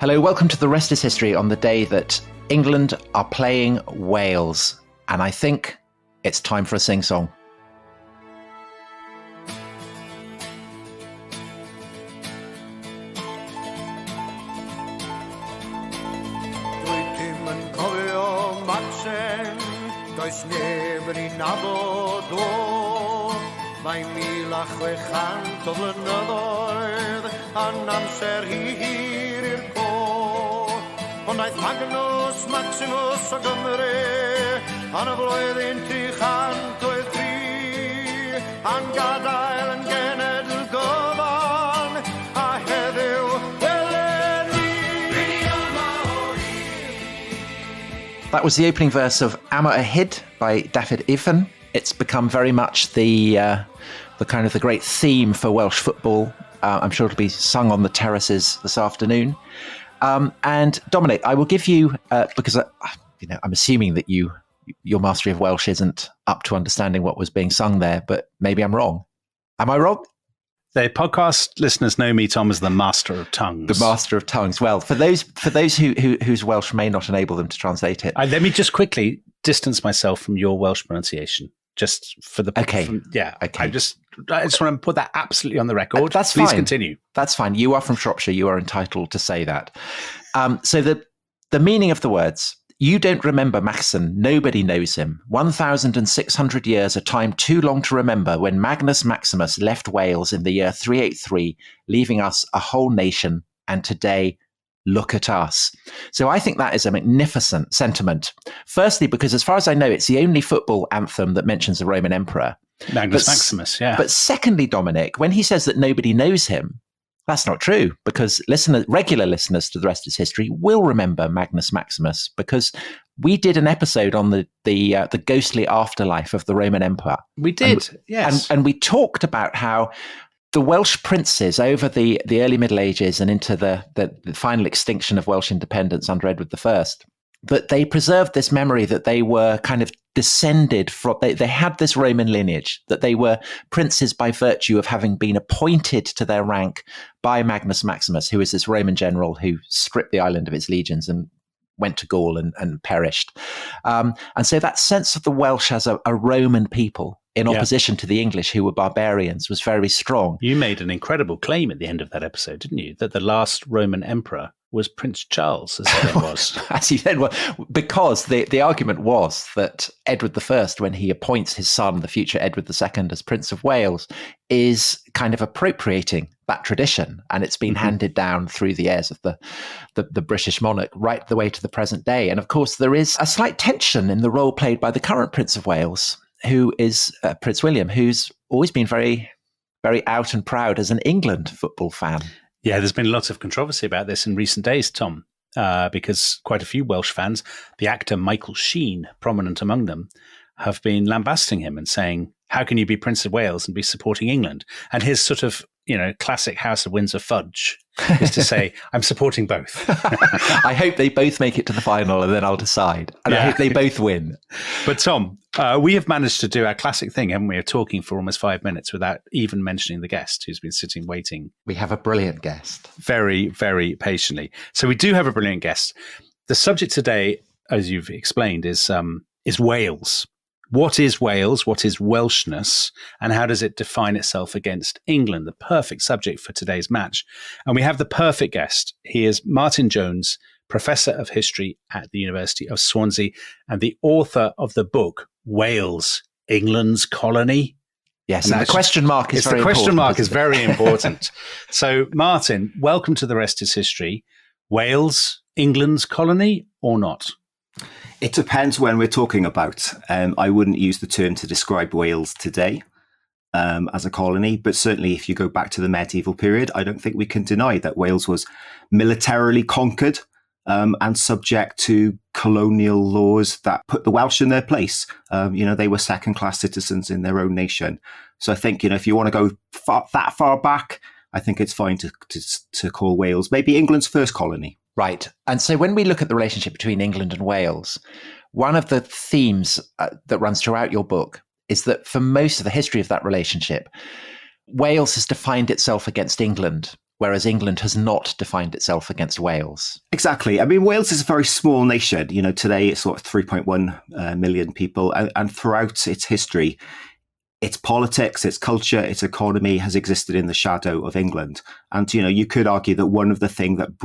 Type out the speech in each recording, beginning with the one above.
Hello, welcome to The Rest is History on the day that England are playing Wales. And I think it's time for a sing-song. Does neb yn ei nabod o. Mae 1600 o flynyddoedd yn amser hir i'r co. Ond aeth Magnus Maximus o Gymru yn y flwyddyn 303 a'n gadael yn genedl gyfan a heddiw That was the opening verse of Amma Ahid by Dafydd Ifan. It's become very much the kind of the great theme for Welsh football. I'm sure it'll be sung on the terraces this afternoon. And Dominic, I will give you because I'm assuming that your mastery of Welsh isn't up to understanding what was being sung there, but maybe I'm wrong. Am I wrong? The podcast listeners know me, Tom, as the master of tongues. The master of tongues. Well, for those whose Welsh may not enable them to translate it. Let me just quickly distance myself from your Welsh pronunciation, just for the okay. Okay. I just want to put that absolutely on the record. That's Please fine. Continue. That's fine. You are from Shropshire. You are entitled to say that. So the meaning of the words. You don't remember Maxen, nobody knows him. 1,600 years, a time too long to remember, when Magnus Maximus left Wales in the year 383, leaving us a whole nation, and today, look at us. So I think that is a magnificent sentiment. Firstly, because as far as I know, it's the only football anthem that mentions a Roman emperor. Magnus Maximus, yeah. But secondly, Dominic, when he says that nobody knows him, that's not true, because regular listeners to The Rest is History will remember Magnus Maximus, because we did an episode on the ghostly afterlife of the Roman Empire. We did, yes. And we talked about how the Welsh princes over the early Middle Ages and into the final extinction of Welsh independence under Edward I, that they preserved this memory that they were kind of descended from, they had this Roman lineage, that they were princes by virtue of having been appointed to their rank by Magnus Maximus, who was this Roman general who stripped the island of its legions and went to Gaul and perished. And so that sense of the Welsh as a Roman people in opposition to the English, who were barbarians, was very strong. You made an incredible claim at the end of that episode, didn't you? That the last Roman emperor was Prince Charles, as he then was. As he then was, because the argument was that Edward I, when he appoints his son, the future Edward II, as Prince of Wales, is kind of appropriating that tradition, and it's been handed down through the heirs of the British monarch right the way to the present day. And of course, there is a slight tension in the role played by the current Prince of Wales, who is Prince William, who's always been very, very out and proud as an England football fan. Yeah, there's been a lot of controversy about this in recent days, Tom, because quite a few Welsh fans, the actor Michael Sheen, prominent among them, have been lambasting him and saying, how can you be Prince of Wales and be supporting England? And his sort of, classic House of Windsor fudge is to say, I'm supporting both. I hope they both make it to the final and then I'll decide. And I hope they both win. But Tom, we have managed to do our classic thing, haven't we, of talking for almost 5 minutes without even mentioning the guest who's been sitting waiting. We have a brilliant guest. Very, very patiently. So we do have a brilliant guest. The subject today, as you've explained, is Wales. What is Wales? What is Welshness? And how does it define itself against England? The perfect subject for today's match. And we have the perfect guest. He is Martin Jones, Professor of History at the University of Swansea and the author of the book, Wales, England's Colony. Yes, and the question mark is very important. The question mark is very important. So, Martin, welcome to The Rest is History. Wales, England's colony or not? It depends when we're talking about. I wouldn't use the term to describe Wales today as a colony, but certainly if you go back to the medieval period, I don't think we can deny that Wales was militarily conquered and subject to colonial laws that put the Welsh in their place. They were second-class citizens in their own nation. So I think, if you want to go that far back, I think it's fine to call Wales maybe England's first colony. Right. And so when we look at the relationship between England and Wales, one of the themes that runs throughout your book is that for most of the history of that relationship, Wales has defined itself against England whereas England has not defined itself against Wales. Exactly. I mean, Wales is a very small nation. Today it's sort of 3.1 million people, and throughout its history, its politics, its culture, its economy has existed in the shadow of England. And, you could argue that one of the things that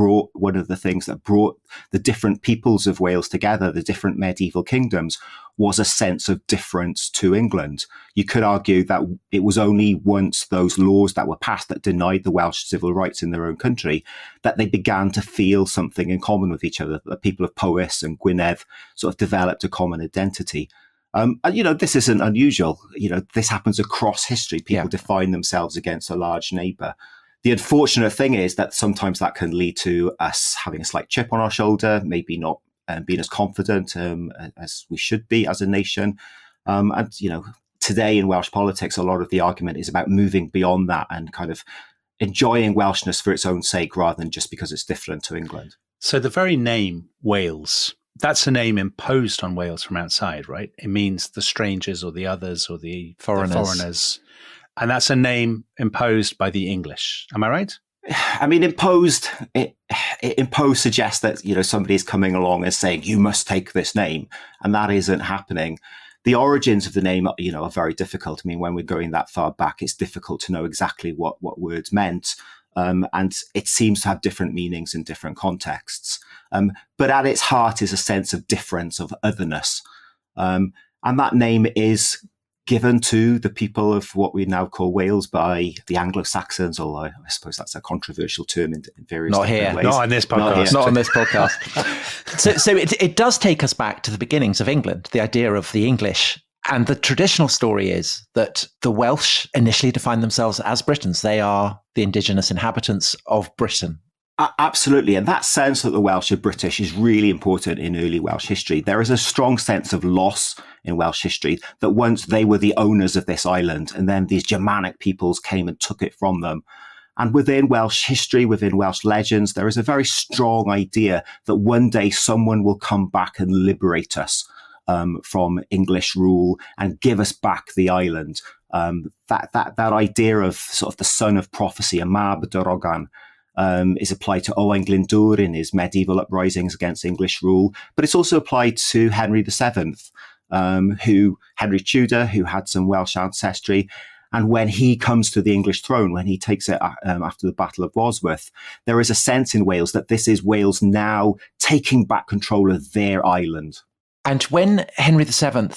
brought the different peoples of Wales together, the different medieval kingdoms, was a sense of difference to England. You could argue that it was only once those laws that were passed that denied the Welsh civil rights in their own country that they began to feel something in common with each other. The people of Powys and Gwynedd sort of developed a common identity. And, this isn't unusual. This happens across history. People define themselves against a large neighbour. The unfortunate thing is that sometimes that can lead to us having a slight chip on our shoulder, maybe not being as confident as we should be as a nation. And, today in Welsh politics, a lot of the argument is about moving beyond that and kind of enjoying Welshness for its own sake rather than just because it's different to England. So the very name Wales, that's a name imposed on Wales from outside, right? It means the strangers or the others or the foreigners. And that's a name imposed by the English. Am I right? I mean, imposed suggests that, somebody's coming along and saying, you must take this name. And that isn't happening. The origins of the name, are very difficult. I mean, when we're going that far back, it's difficult to know exactly what words meant. And it seems to have different meanings in different contexts. But at its heart is a sense of difference, of otherness. And that name is given to the people of what we now call Wales by the Anglo-Saxons, although I suppose that's a controversial term in various different ways. Not on this podcast. Not on this podcast. So it does take us back to the beginnings of England, the idea of the English. And the traditional story is that the Welsh initially defined themselves as Britons. They are the indigenous inhabitants of Britain. Absolutely. And that sense that the Welsh are British is really important in early Welsh history. There is a strong sense of loss in Welsh history that once they were the owners of this island and then these Germanic peoples came and took it from them. And within Welsh history, within Welsh legends, there is a very strong idea that one day someone will come back and liberate us from English rule and give us back the island. That idea of sort of the son of prophecy, a Mab Darogan, is applied to Owain Glyndŵr in his medieval uprisings against English rule, but it's also applied to Henry VII, Henry Tudor, who had some Welsh ancestry. And when he comes to the English throne, when he takes it after the Battle of Bosworth, there is a sense in Wales that this is Wales now taking back control of their island. And when Henry VII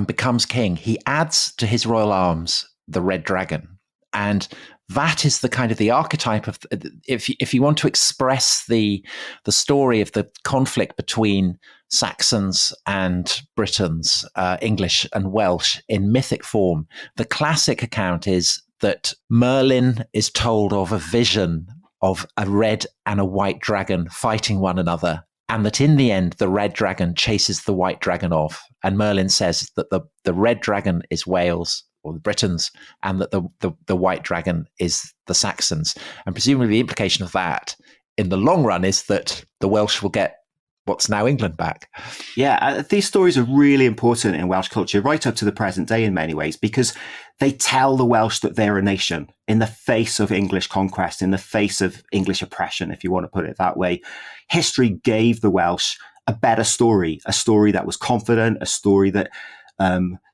becomes king, he adds to his royal arms the red dragon. And that is the kind of the archetype of, if you want to express the story of the conflict between Saxons and Britons, English and Welsh in mythic form, the classic account is that Merlin is told of a vision of a red and a white dragon fighting one another, and that in the end, the red dragon chases the white dragon off. And Merlin says that the red dragon is Wales, or the Britons, and that the white dragon is the Saxons. And presumably the implication of that in the long run is that the Welsh will get what's now England back. Yeah, these stories are really important in Welsh culture right up to the present day in many ways, because they tell the Welsh that they're a nation in the face of English conquest, in the face of English oppression, if you want to put it that way. History gave the Welsh a better story, a story that was confident, a story that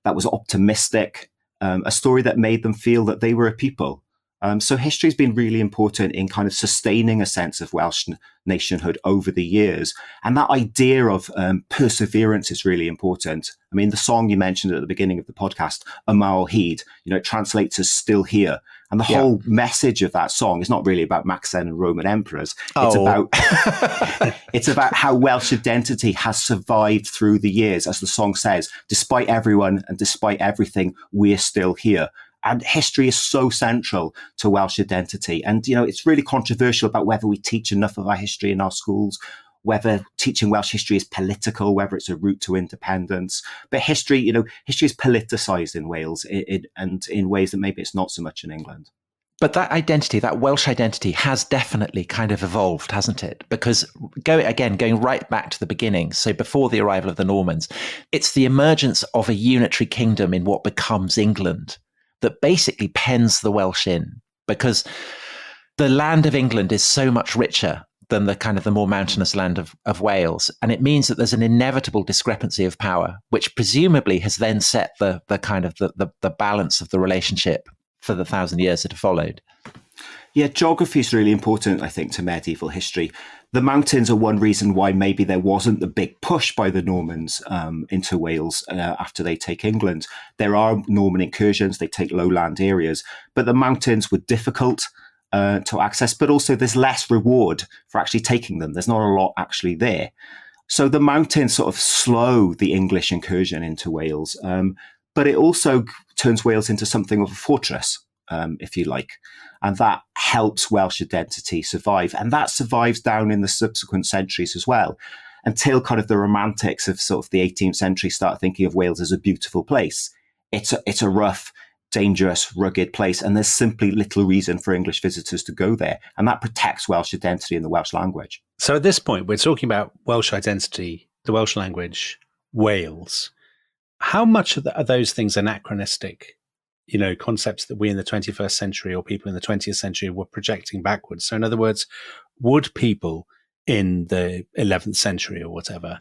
was optimistic, a story that made them feel that they were a people. So history has been really important in kind of sustaining a sense of Welsh nationhood over the years. And that idea of perseverance is really important. I mean, the song you mentioned at the beginning of the podcast, Yma o hyd, it translates as still here. And the whole message of that song is not really about Maxen and Roman emperors. It's about how Welsh identity has survived through the years. As the song says, despite everyone and despite everything, we're still here. And history is so central to Welsh identity. And, it's really controversial about whether we teach enough of our history in our schools, whether teaching Welsh history is political, whether it's a route to independence. But history is politicized in Wales and in ways that maybe it's not so much in England. But that identity, that Welsh identity, has definitely kind of evolved, hasn't it? Because going right back to the beginning, so before the arrival of the Normans, it's the emergence of a unitary kingdom in what becomes England that basically pens the Welsh in. Because the land of England is so much richer than the kind of the more mountainous land of Wales. And it means that there's an inevitable discrepancy of power, which presumably has then set the kind of the balance of the relationship for the 1,000 years that have followed. Yeah, geography is really important, I think, to medieval history. The mountains are one reason why maybe there wasn't the big push by the Normans into Wales after they take England. There are Norman incursions, they take lowland areas, but the mountains were difficult to access, but also there's less reward for actually taking them. There's not a lot actually there. So the mountains sort of slow the English incursion into Wales, but it also turns Wales into something of a fortress, if you like. And that helps Welsh identity survive. And that survives down in the subsequent centuries as well, until kind of the romantics of sort of the 18th century start thinking of Wales as a beautiful place. It's a rough, dangerous, rugged place, and there's simply little reason for English visitors to go there. And that protects Welsh identity and the Welsh language. So at this point, we're talking about Welsh identity, the Welsh language, Wales. How much are those things anachronistic? You know, concepts that we in the 21st century or people in the 20th century were projecting backwards. So in other words, would people in the 11th century or whatever,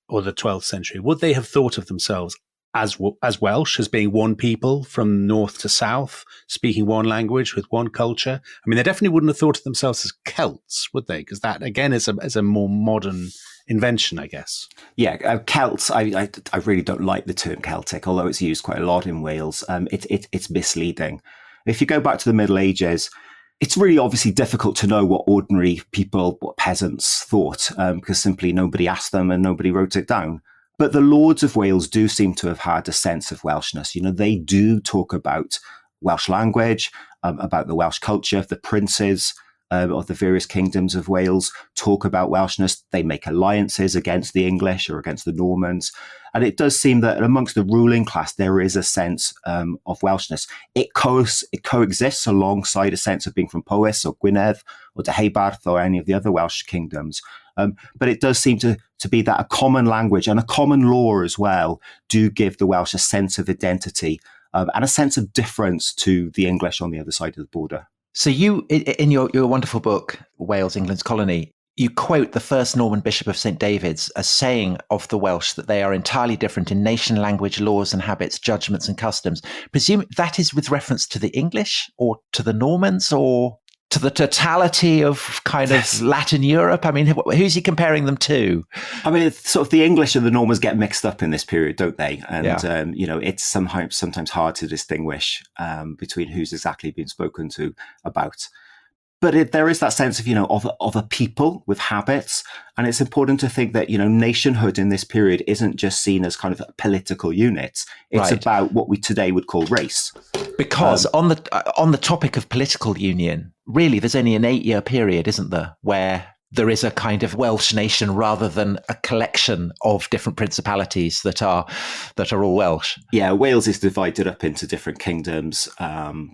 or the 12th century, would they have thought of themselves as Welsh, as being one people from north to south, speaking one language with one culture? I mean, they definitely wouldn't have thought of themselves as Celts, would they? Because that, again, is a more modern invention, I guess. Yeah, Celts, I really don't like the term Celtic, although it's used quite a lot in Wales. It's misleading. If you go back to the Middle Ages, it's really obviously difficult to know what ordinary people, what peasants thought, because simply nobody asked them and nobody wrote it down. But the Lords of Wales do seem to have had a sense of Welshness. You know, they do talk about Welsh language, about the Welsh culture. The princes of the various kingdoms of Wales talk about Welshness. They make alliances against the English or against the Normans. And it does seem that amongst the ruling class, there is a sense of Welshness. It coexists alongside a sense of being from Powys or Gwynedd or Deheubarth or any of the other Welsh kingdoms. But it does seem to be that a common language and a common law as well do give the Welsh a sense of identity and a sense of difference to the English on the other side of the border. So you, in your wonderful book, Wales, England's Colony, you quote the first Norman Bishop of St. David's as saying of the Welsh that they are entirely different in nation, language, laws and habits, judgments and customs. Presume that is with reference to the English or to the Normans or to the totality of kind of Latin Europe? I mean, who's he comparing them to? I mean, it's sort of the English and the Normans get mixed up in this period, don't they? And, you know, it's sometimes hard to distinguish between who's exactly being spoken to about. But there is that sense of, you know, of a people with habits. And it's important to think that, you know, nationhood in this period isn't just seen as kind of political units. It's about what we today would call race. Because on the topic of political union, really, there's only an 8-year period, isn't there, where there is a kind of Welsh nation rather than a collection of different principalities that are all Welsh. Yeah, Wales is divided up into different kingdoms.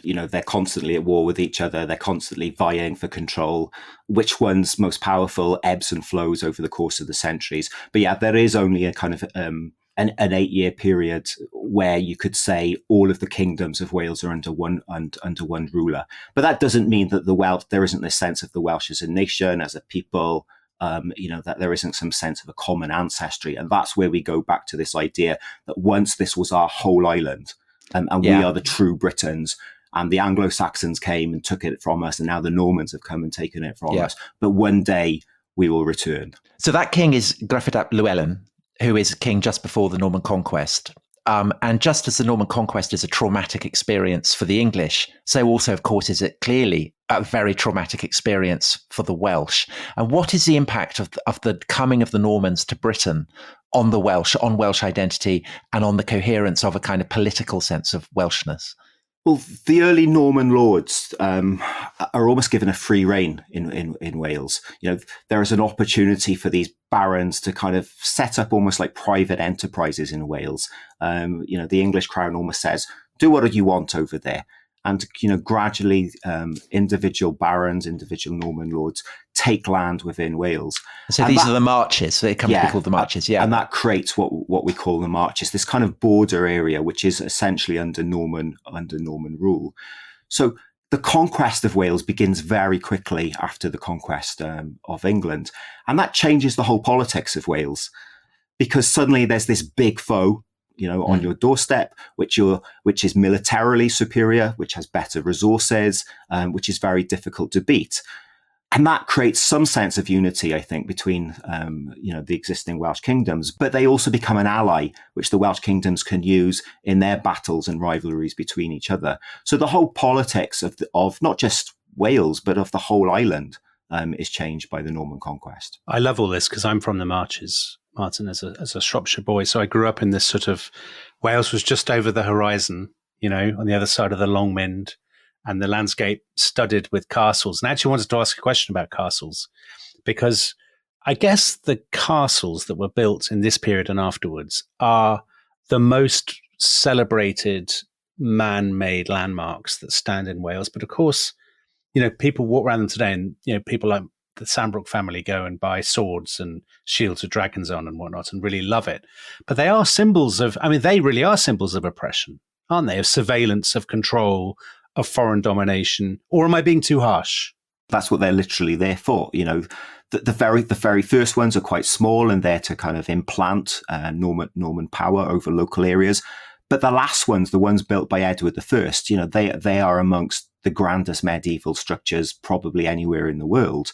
You know, they're constantly at war with each other. They're constantly vying for control. Which one's most powerful ebbs and flows over the course of the centuries. But yeah, there is only a kind of an 8-year period where you could say all of the kingdoms of Wales are under one ruler. But that doesn't mean that there isn't this sense of the Welsh as a nation, as a people, you know, that there isn't some sense of a common ancestry. And that's where we go back to this idea that once this was our whole island and we are the true Britons, and the Anglo-Saxons came and took it from us, and now the Normans have come and taken it from us. But one day we will return. So that king is Gruffydd ap Llywelyn, who is king just before the Norman conquest. And just as the Norman conquest is a traumatic experience for the English, so also, of course, is it clearly a very traumatic experience for the Welsh. And what is the impact of the coming of the Normans to Britain on the Welsh, on Welsh identity, and on the coherence of a kind of political sense of Welshness? Well, the early Norman lords are almost given a free rein in Wales. You know, there is an opportunity for these barons to kind of set up almost like private enterprises in Wales. You know, the English crown almost says, do what you want over there. And, you know, gradually individual barons, individual Norman lords take land within Wales. So these are the marches. They come to be called the marches, And that creates what we call the marches, this kind of border area, which is essentially under Norman rule. So the conquest of Wales begins very quickly after the conquest of England. And that changes the whole politics of Wales, because suddenly there's this big foe, on your doorstep, which is militarily superior, which has better resources, which is very difficult to beat. And that creates some sense of unity, I think, between, the existing Welsh kingdoms. But they also become an ally, which the Welsh kingdoms can use in their battles and rivalries between each other. So the whole politics of not just Wales, but of the whole island is changed by the Norman conquest. I love all this because I'm from the Marches, Martin, as a Shropshire boy. So I grew up in this sort of, Wales was just over the horizon, on the other side of the Longmynd, and the landscape studded with castles. And I actually wanted to ask a question about castles, because I guess the castles that were built in this period and afterwards are the most celebrated man-made landmarks that stand in Wales. But of course, people walk around them today, and, people like the Sandbrook family go and buy swords and shields with dragons on and whatnot and really love it. But they are symbols of, they really are symbols of oppression, aren't they? Of surveillance, of control, of foreign domination. Or am I being too harsh? That's what they're literally there for. The very first ones are quite small and there to kind of implant Norman power over local areas. But the last ones, the ones built by Edward I, they are amongst the grandest medieval structures probably anywhere in the world.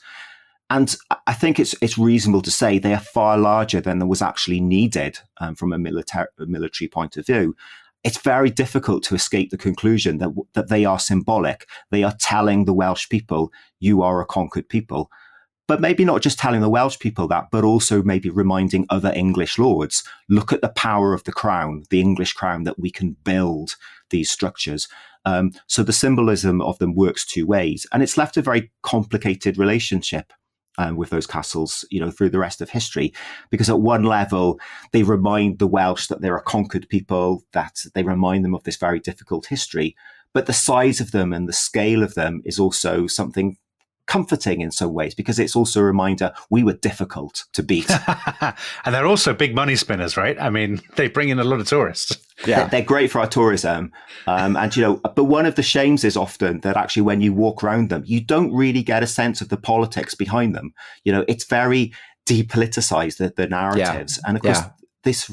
And I think it's reasonable to say they are far larger than was actually needed from a military point of view. It's very difficult to escape the conclusion that they are symbolic. They are telling the Welsh people, you are a conquered people. But maybe not just telling the Welsh people that, but also maybe reminding other English lords, look at the power of the crown, the English crown, that we can build these structures. So the symbolism of them works two ways. And it's left a very complicated relationship with those castles, through the rest of history, because at one level, they remind the Welsh that they're a conquered people, that they remind them of this very difficult history. But the size of them and the scale of them is also something comforting in some ways, because it's also a reminder we were difficult to beat. And they're also big money spinners, right? They bring in a lot of tourists. Yeah, they're great for our tourism. But one of the shames is often that actually when you walk around them, you don't really get a sense of the politics behind them. It's very depoliticized, the narratives. And of course,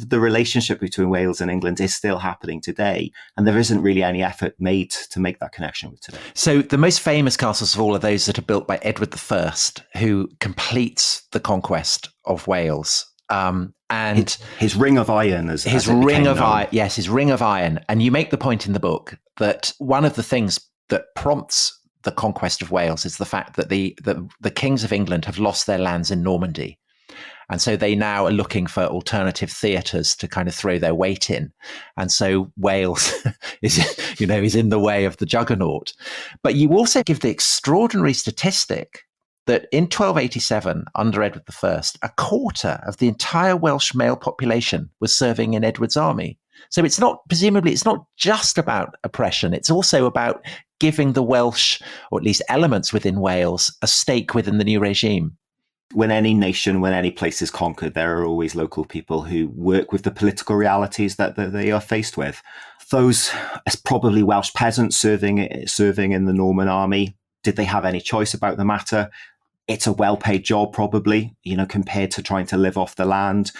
the relationship between Wales and England is still happening today. And there isn't really any effort made to make that connection with today. So the most famous castles of all are those that are built by Edward I, who completes the conquest of Wales. And his ring of iron, his ring of iron. And you make the point in the book that one of the things that prompts the conquest of Wales is the fact that the kings of England have lost their lands in Normandy. And so they now are looking for alternative theatres to kind of throw their weight in. And so Wales is in the way of the juggernaut. But you also give the extraordinary statistic that in 1287, under Edward I, a quarter of the entire Welsh male population was serving in Edward's army. So it's not just about oppression. It's also about giving the Welsh, or at least elements within Wales, a stake within the new regime. When any place is conquered, there are always local people who work with the political realities that they are faced with. Those as probably Welsh peasants serving in the Norman army. Did they have any choice about the matter? It's a well-paid job, probably, compared to trying to live off the land.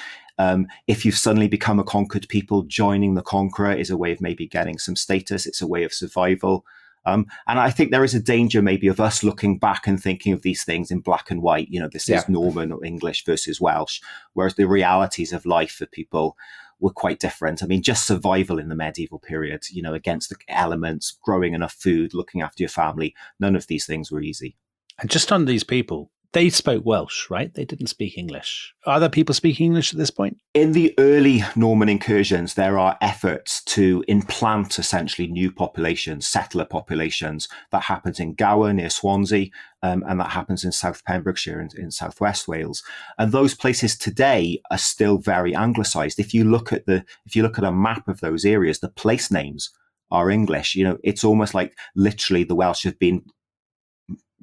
If you've suddenly become a conquered people, joining the conqueror is a way of maybe getting some status. It's a way of survival. And I think there is a danger maybe of us looking back and thinking of these things in black and white. This is Norman or English versus Welsh, whereas the realities of life for people were quite different. Just survival in the medieval period, against the elements, growing enough food, looking after your family. None of these things were easy. And just on these people, they spoke Welsh, right? They didn't speak English. Are there people speaking English at this point? In the early Norman incursions, there are efforts to implant essentially new populations, settler populations. That happens in Gower near Swansea, and that happens in South Pembrokeshire in southwest Wales. And those places today are still very anglicised. If you look at a map of those areas, the place names are English. It's almost like literally the Welsh have been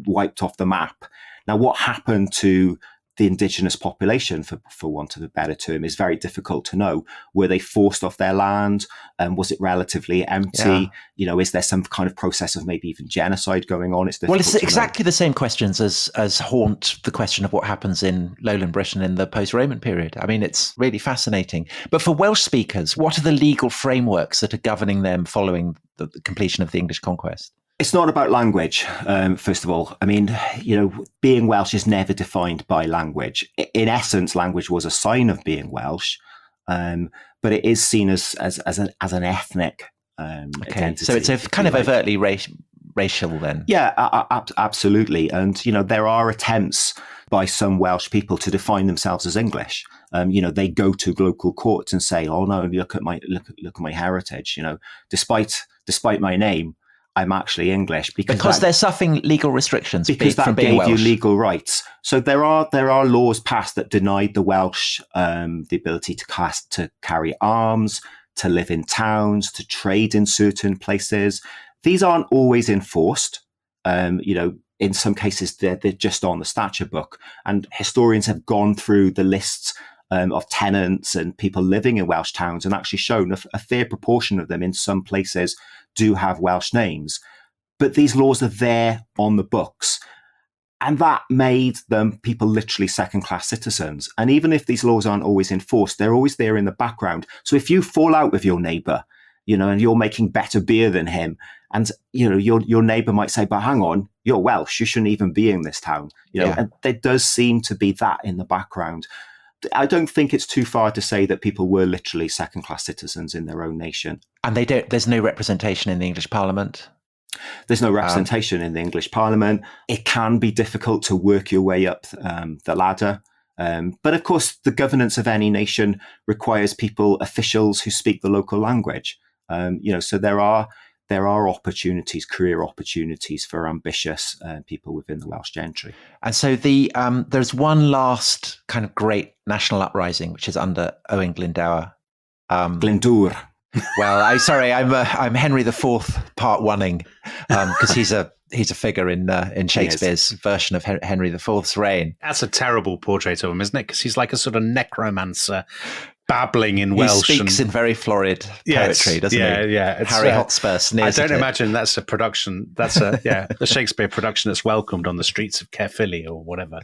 wiped off the map. Now, what happened to the indigenous population, for want of a better term, is very difficult to know. Were they forced off their land? Was it relatively empty? Yeah. Is there some kind of process of maybe even genocide going on? It's exactly the same questions as haunt the question of what happens in lowland Britain in the post-Roman period. I mean, it's really fascinating. But for Welsh speakers, what are the legal frameworks that are governing them following the completion of the English conquest? It's not about language, first of all. I mean, being Welsh is never defined by language. In essence, language was a sign of being Welsh, but it is seen as an ethnic identity. So it's a kind of overtly racial then? Yeah, absolutely. And, there are attempts by some Welsh people to define themselves as English. They go to local courts and say, "Oh no, look at my heritage." Despite my name, I'm actually English because they're suffering legal restrictions because that from being gave Welsh. you legal rights. So there are laws passed that denied the Welsh the ability to carry arms, to live in towns, to trade in certain places. These aren't always enforced. In some cases they're just on the statute book, and historians have gone through the lists of tenants and people living in Welsh towns and actually shown a fair proportion of them in some places do have Welsh names. But these laws are there on the books, and that made them people literally second-class citizens. And even if these laws aren't always enforced, they're always there in the background. So if you fall out with your neighbour, and you're making better beer than him, and your neighbour might say, "But hang on, you're Welsh, you shouldn't even be in this town." And there does seem to be that in the background. I don't think it's too far to say that people were literally second-class citizens in their own nation. And there's no representation in the English Parliament? There's no representation in the English Parliament. It can be difficult to work your way up the ladder. But of course, the governance of any nation requires officials who speak the local language. So there are opportunities, career opportunities for ambitious people within the Welsh gentry. And so there's one last kind of great national uprising, which is under Owen Glendower. Glendower. Well, I'm Henry IV Part Oneing, because he's a figure in Shakespeare's version of Henry IV's reign. That's a terrible portrait of him, isn't it? Because he's like a sort of necromancer, babbling in Welsh. He speaks in very florid poetry, doesn't he? Yeah. Harry Hotspur sneers. I don't imagine that's a production. That's a Shakespeare production that's welcomed on the streets of Caerphilly or whatever.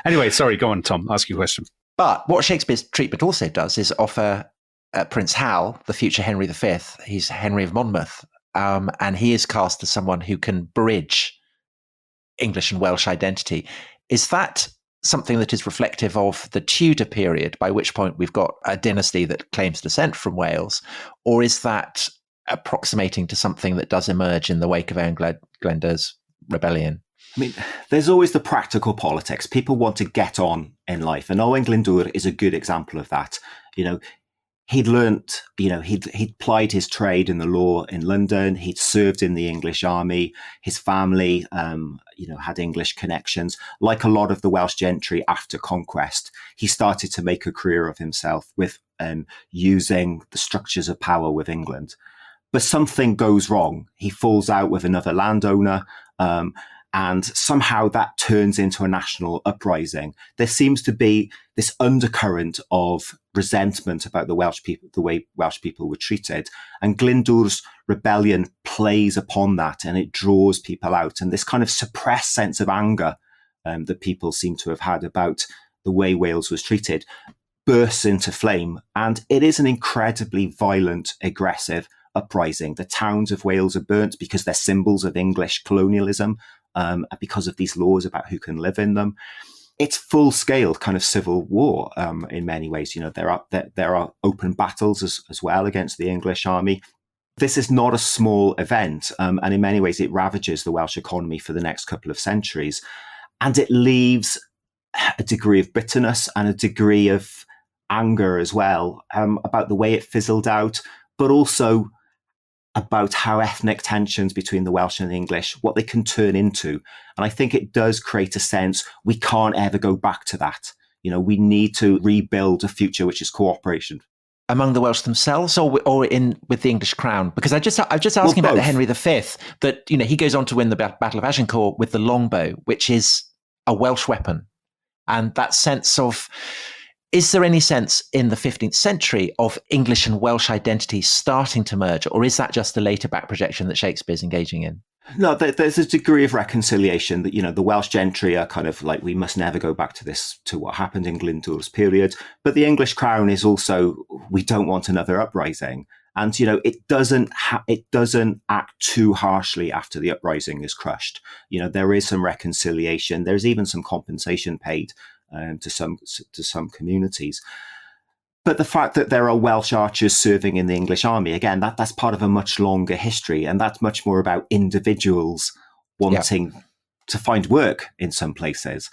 Anyway, sorry, go on, Tom. Ask your question. But what Shakespeare's treatment also does is offer Prince Hal, the future Henry V. He's Henry of Monmouth, and he is cast as someone who can bridge English and Welsh identity. Is that something that is reflective of the Tudor period, by which point we've got a dynasty that claims descent from Wales, or is that approximating to something that does emerge in the wake of Owen Glendower's rebellion? I mean, there's always the practical politics. People want to get on in life, and Owen Glendower is a good example of that. He'd learnt, he'd plied his trade in the law in London. He'd served in the English army. His family, had English connections. Like a lot of the Welsh gentry after conquest, he started to make a career of himself with using the structures of power with England. But something goes wrong. He falls out with another landowner, and somehow that turns into a national uprising. There seems to be this undercurrent of resentment about the way Welsh people were treated. And Glyndwr's rebellion plays upon that, and it draws people out. And this kind of suppressed sense of anger that people seem to have had about the way Wales was treated bursts into flame. And it is an incredibly violent, aggressive uprising. The towns of Wales are burnt because they're symbols of English colonialism, because of these laws about who can live in them. It's full-scale kind of civil war in many ways. There are open battles as well against the English army. This is not a small event, and in many ways it ravages the Welsh economy for the next couple of centuries. And it leaves a degree of bitterness and a degree of anger as well about the way it fizzled out, but also about how ethnic tensions between the Welsh and the English, what they can turn into. And I think it does create a sense we can't ever go back to that. We need to rebuild a future which is cooperation. Among the Welsh themselves, or with the English crown? Because I'm just asking about the Henry V, that he goes on to win the Battle of Agincourt with the longbow, which is a Welsh weapon. And that sense of, is there any sense in the 15th century of English and Welsh identity starting to merge, or is that just a later back projection that Shakespeare's engaging in? No, there's a degree of reconciliation that, the Welsh gentry are kind of like, we must never go back to what happened in Glyndwr's period. But the English crown is also, we don't want another uprising. And, it doesn't act too harshly after the uprising is crushed. There is some reconciliation. There's even some compensation paid to some communities. But the fact that there are Welsh archers serving in the English army, again, that's part of a much longer history. And that's much more about individuals wanting to find work in some places.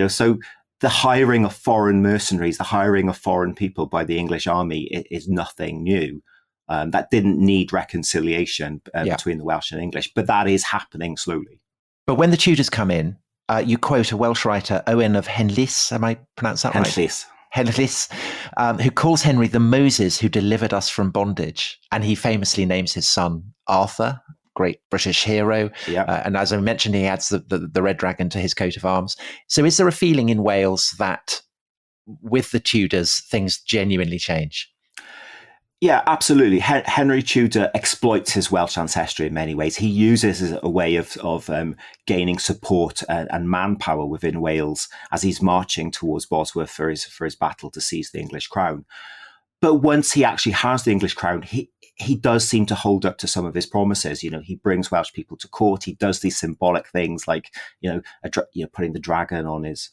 So the hiring of foreign mercenaries, the hiring of foreign people by the English army is nothing new. That didn't need reconciliation between the Welsh and English, but that is happening slowly. But when the Tudors come in, you quote a Welsh writer, Owen of Henllys, am I pronounced that right? Henllys, who calls Henry the Moses who delivered us from bondage. And he famously names his son Arthur, great British hero. And as I mentioned, he adds the red dragon to his coat of arms. So is there a feeling in Wales that with the Tudors, things genuinely change? Yeah, absolutely. Henry Tudor exploits his Welsh ancestry in many ways. He uses it as a way of gaining support and manpower within Wales as he's marching towards Bosworth for his battle to seize the English crown. But once he actually has the English crown, he does seem to hold up to some of his promises. He brings Welsh people to court. He does these symbolic things like putting the dragon on his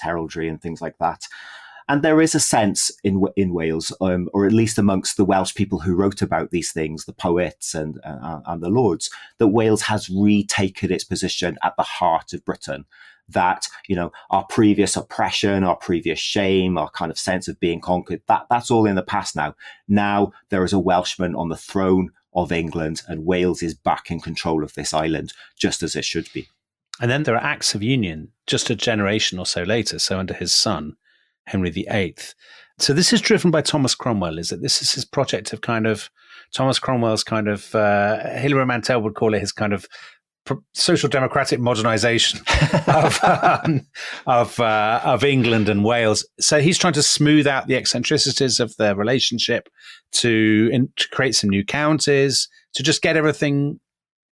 heraldry and things like that. And there is a sense in Wales, or at least amongst the Welsh people who wrote about these things, the poets and the lords, that Wales has retaken its position at the heart of Britain. That, our previous oppression, our previous shame, our kind of sense of being conquered, that's all in the past now. Now there is a Welshman on the throne of England, and Wales is back in control of this island, just as it should be. And then there are acts of union just a generation or so later, so under his son, Henry VIII. So this is driven by Thomas Cromwell, is it? This is his project of Thomas Cromwell's Hilary Mantel would call it his kind of social democratic modernization of England and Wales. So he's trying to smooth out the eccentricities of their relationship, to create some new counties, to just get everything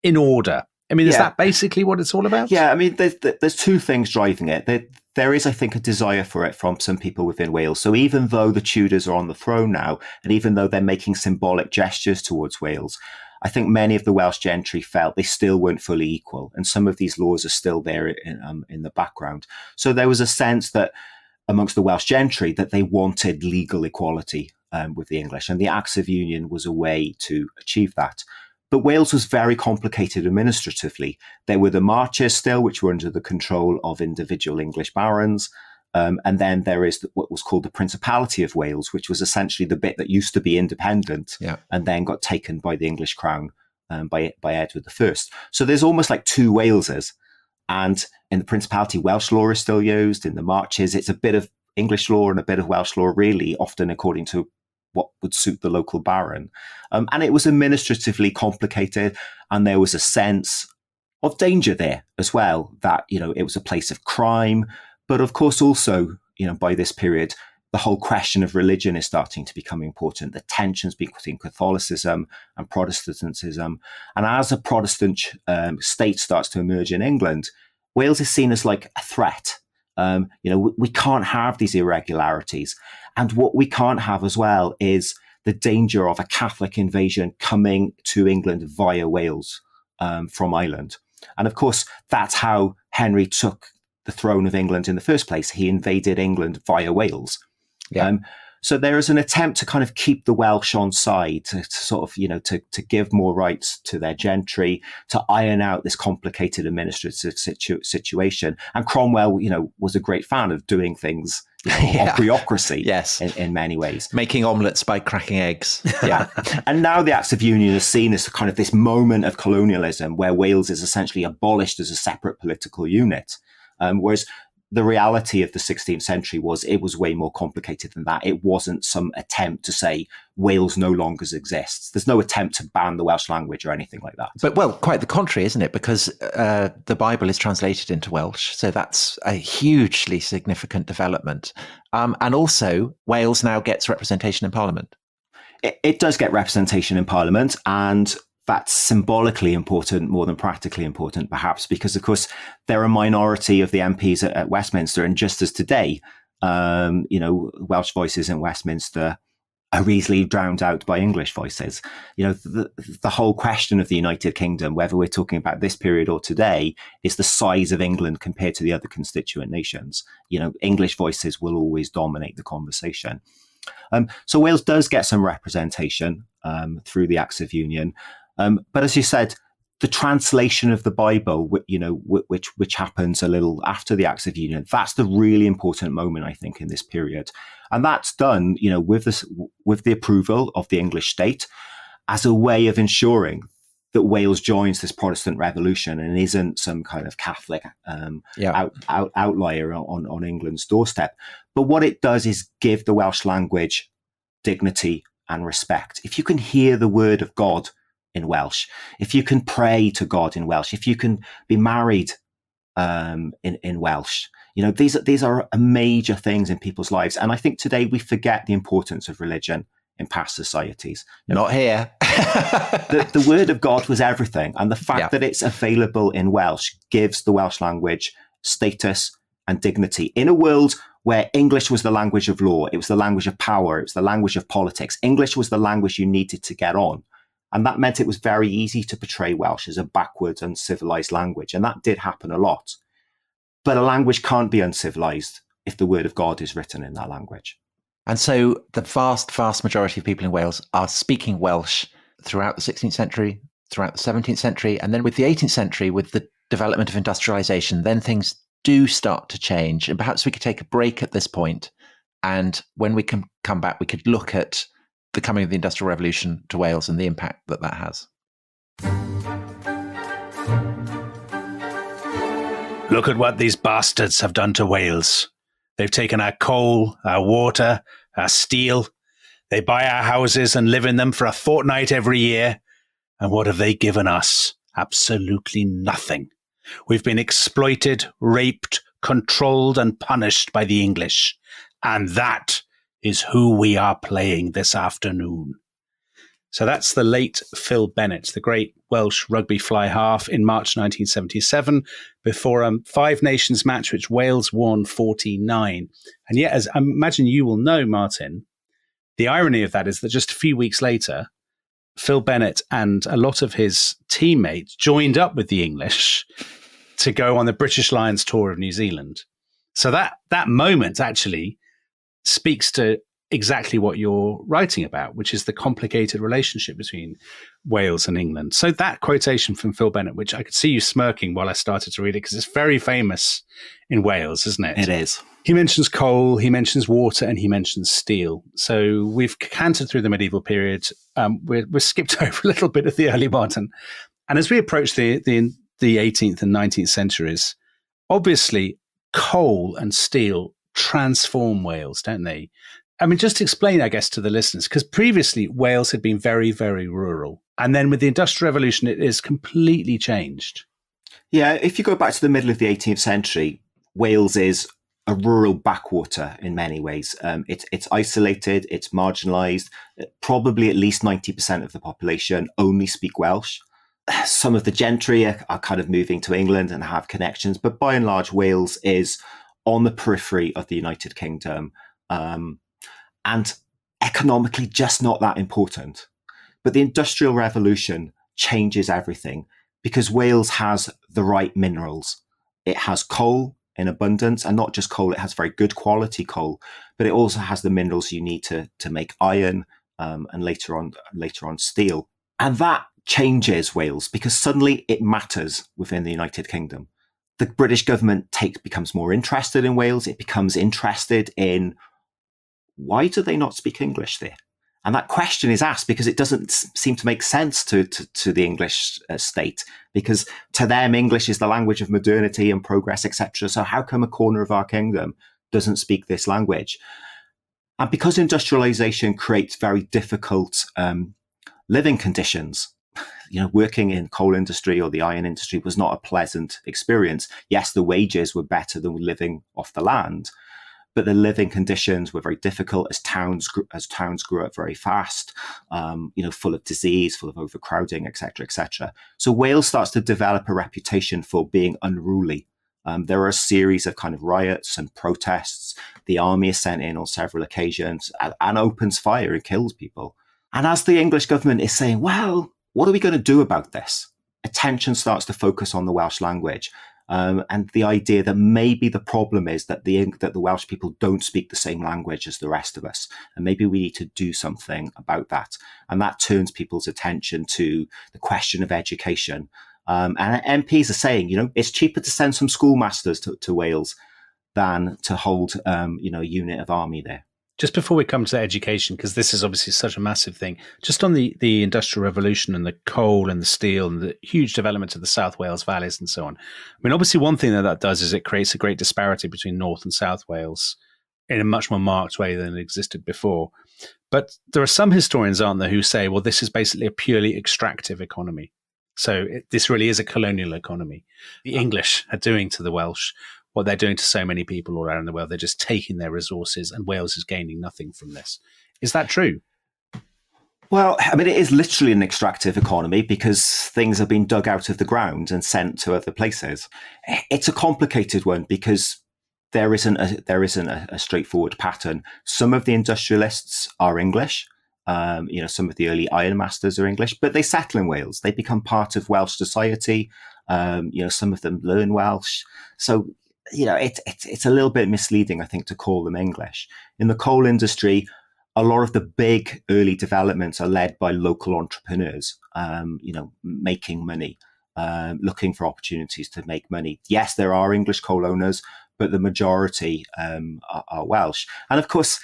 in order. I mean, is that basically what it's all about? Yeah, I mean, there's two things driving it. There is, I think, a desire for it from some people within Wales. So even though the Tudors are on the throne now, and even though they're making symbolic gestures towards Wales, I think many of the Welsh gentry felt they still weren't fully equal. And some of these laws are still there in the background. So there was a sense that amongst the Welsh gentry that they wanted legal equality with the English. And the Acts of Union was a way to achieve that. But Wales was very complicated administratively. There were the marches still, which were under the control of individual English barons. And then there is what was called the Principality of Wales, which was essentially the bit that used to be independent and then got taken by the English crown by Edward I. So there's almost like two Waleses. And in the Principality, Welsh law is still used. In the marches, it's a bit of English law and a bit of Welsh law, really, often according to what would suit the local baron. And it was administratively complicated. And there was a sense of danger there as well, that, it was a place of crime. But of course, also, by this period, the whole question of religion is starting to become important. The tensions between Catholicism and Protestantism. And as a Protestant state starts to emerge in England, Wales is seen as like a threat. We can't have these irregularities. And what we can't have as well is the danger of a Catholic invasion coming to England via Wales from Ireland. And of course, that's how Henry took the throne of England in the first place. He invaded England via Wales. So there is an attempt to kind of keep the Welsh on side, to sort of, to give more rights to their gentry, to iron out this complicated administrative situation. And Cromwell, was a great fan of doing things of bureaucracy in many ways. Making omelettes by cracking eggs. And now the Acts of Union is seen as kind of this moment of colonialism where Wales is essentially abolished as a separate political unit. Whereas the reality of the 16th century was it was way more complicated than that. It wasn't some attempt to say Wales no longer exists. There's no attempt to ban the Welsh language or anything like that. But, well, quite the contrary, isn't it? Because the Bible is translated into Welsh. So that's a hugely significant development. And also, Wales now gets representation in Parliament. It does get representation in Parliament, and that's symbolically important more than practically important, perhaps, because, of course, they're a minority of the MPs at Westminster. And just as today, Welsh voices in Westminster are easily drowned out by English voices. The whole question of the United Kingdom, whether we're talking about this period or today, is the size of England compared to the other constituent nations. English voices will always dominate the conversation. So Wales does get some representation through the Acts of Union. But as you said, the translation of the Bible, which happens a little after the Acts of Union, that's the really important moment, I think, in this period. And that's done, with the approval of the English state as a way of ensuring that Wales joins this Protestant revolution and isn't some kind of Catholic outlier on England's doorstep. But what it does is give the Welsh language dignity and respect. If you can hear the word of God in Welsh, if you can pray to God in Welsh, if you can be married in Welsh, these are major things in people's lives. And I think today we forget the importance of religion in past societies. Not here. The word of God was everything. And the fact that it's available in Welsh gives the Welsh language status and dignity in a world where English was the language of law. It was the language of power. It was the language of politics. English was the language you needed to get on. And that meant it was very easy to portray Welsh as a backwards, uncivilized language. And that did happen a lot. But a language can't be uncivilized if the word of God is written in that language. And so the vast, vast majority of people in Wales are speaking Welsh throughout the 16th century, throughout the 17th century. And then with the 18th century, with the development of industrialization, then things do start to change. And perhaps we could take a break at this point. And when we can come back, we could look at the coming of the Industrial Revolution to Wales and the impact that that has. Look at what these bastards have done to Wales. They've taken our coal, our water, our steel. They buy our houses and live in them for a fortnight every year. And what have they given us? Absolutely nothing. We've been exploited, raped, controlled and punished by the English. And that is who we are playing this afternoon. So that's the late Phil Bennett, the great Welsh rugby fly half in March 1977, before a Five Nations match, which Wales won 49. And yet, as I imagine you will know, Martin, the irony of that is that just a few weeks later, Phil Bennett and a lot of his teammates joined up with the English to go on the British Lions tour of New Zealand. So that moment actually speaks to exactly what you're writing about, which is the complicated relationship between Wales and England. So that quotation from Phil Bennett, which I could see you smirking while I started to read it, because it's very famous in Wales, isn't it? It is. He mentions coal, he mentions water, and he mentions steel. So we've cantered through the medieval period. We're skipped over a little bit of the early modern. And as we approach the 18th and 19th centuries, obviously coal and steel transform Wales, don't they? I mean, just to explain, I guess, to the listeners, because previously Wales had been very, very rural. And then with the Industrial Revolution, it is completely changed. Yeah, if you go back to the middle of the 18th century, Wales is a rural backwater in many ways. It's isolated, it's marginalised. Probably at least 90% of the population only speak Welsh. Some of the gentry are kind of moving to England and have connections. But by and large, Wales is on the periphery of the United Kingdom. And economically just not that important. But the Industrial Revolution changes everything because Wales has the right minerals. It has coal in abundance, and not just coal, it has very good quality coal, but it also has the minerals you need to make iron and later on steel. And that changes Wales because suddenly it matters within the United Kingdom. The British government becomes more interested in Wales. It becomes interested in why do they not speak English there? And that question is asked because it doesn't seem to make sense to the English state, because to them, English is the language of modernity and progress, etc. So how come a corner of our kingdom doesn't speak this language? And because industrialization creates very difficult living conditions, working in coal industry or the iron industry was not a pleasant experience. Yes, the wages were better than living off the land, but the living conditions were very difficult as towns grew up very fast, full of disease, full of overcrowding, etc., etc. So Wales starts to develop a reputation for being unruly. There are a series of kind of riots and protests. The army is sent in on several occasions and opens fire and kills people. And as the English government is saying, well, what are we going to do about this? Attention starts to focus on the Welsh language. And the idea that maybe the problem is that the Welsh people don't speak the same language as the rest of us. And maybe we need to do something about that. And that turns people's attention to the question of education. And MPs are saying, it's cheaper to send some schoolmasters to Wales than to hold, a unit of army there. Just before we come to education, because this is obviously such a massive thing, just on the Industrial Revolution and the coal and the steel and the huge development of the South Wales valleys and so on. I mean, obviously one thing that does is it creates a great disparity between North and South Wales in a much more marked way than it existed before. But there are some historians, aren't there, who say, well, this is basically a purely extractive economy. So this really is a colonial economy. The English are doing to the Welsh what they're doing to so many people all around the world. They're just taking their resources, and Wales is gaining nothing from this. Is that true? Well, I mean, it is literally an extractive economy because things have been dug out of the ground and sent to other places. It's a complicated one because there isn't a straightforward pattern. Some of the industrialists are English. Some of the early ironmasters are English, but they settle in Wales. They become part of Welsh society. Some of them learn Welsh. So, it's a little bit misleading, I think, to call them English. In the coal industry, a lot of the big early developments are led by local entrepreneurs, making money, looking for opportunities to make money. Yes, there are English coal owners, but the majority are Welsh. And of course,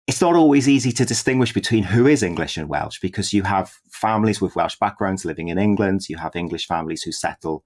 it's not always easy to distinguish between who is English and Welsh, because you have families with Welsh backgrounds living in England. You have English families who settle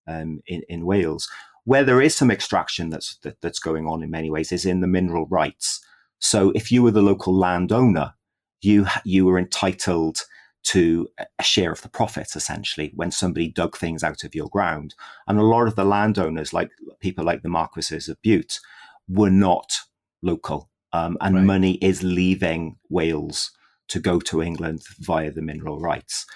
in Wales. Where there is some extraction that's going on in many ways is in the mineral rights. So if you were the local landowner, you were entitled to a share of the profits, essentially, when somebody dug things out of your ground. And a lot of the landowners, like people like the Marquesses of Bute, were not local. And right. Money is leaving Wales to go to England via the mineral rights.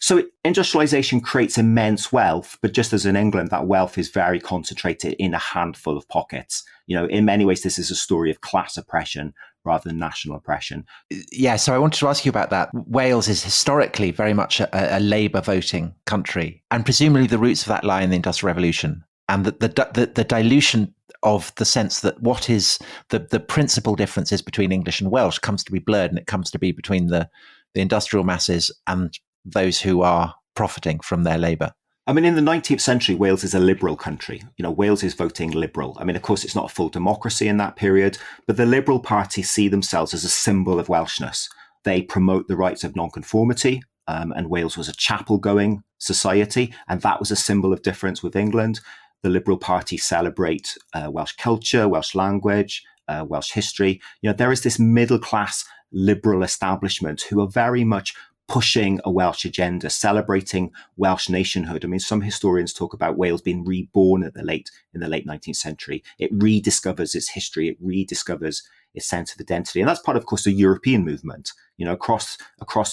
So industrialization creates immense wealth, but just as in England, that wealth is very concentrated in a handful of pockets. In many ways, this is a story of class oppression rather than national oppression. Yeah, so I wanted to ask you about that. Wales is historically very much a Labour voting country, and presumably the roots of that lie in the Industrial Revolution, and the dilution of the sense that what is the principal differences between English and Welsh comes to be blurred, and it comes to be between the industrial masses and those who are profiting from their labour. I mean, in the 19th century, Wales is a liberal country. Wales is voting liberal. I mean, of course, it's not a full democracy in that period, but the Liberal Party see themselves as a symbol of Welshness. They promote the rights of nonconformity, and Wales was a chapel-going society, and that was a symbol of difference with England. The Liberal Party celebrate Welsh culture, Welsh language, Welsh history. There is this middle-class liberal establishment who are very much pushing a Welsh agenda, celebrating Welsh nationhood. I mean, some historians talk about Wales being reborn in the late 19th century. It rediscovers its history. It rediscovers its sense of identity. And that's part, of course, the European movement. Across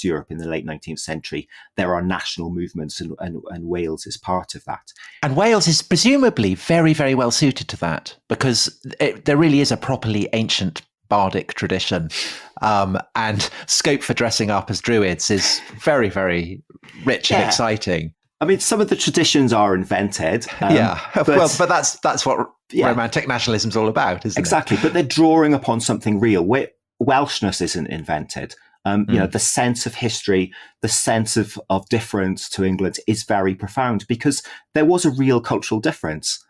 Europe in the late 19th century, there are national movements, and Wales is part of that. And Wales is presumably very, very well suited to that, because there really is a properly ancient bardic tradition, and scope for dressing up as druids is very, very rich and exciting. I mean, some of the traditions are invented. But that's what romantic nationalism is all about, isn't it? Exactly, but they're drawing upon something real. Welshness isn't invented. The sense of history, the sense of difference to England is very profound, because there was a real cultural difference.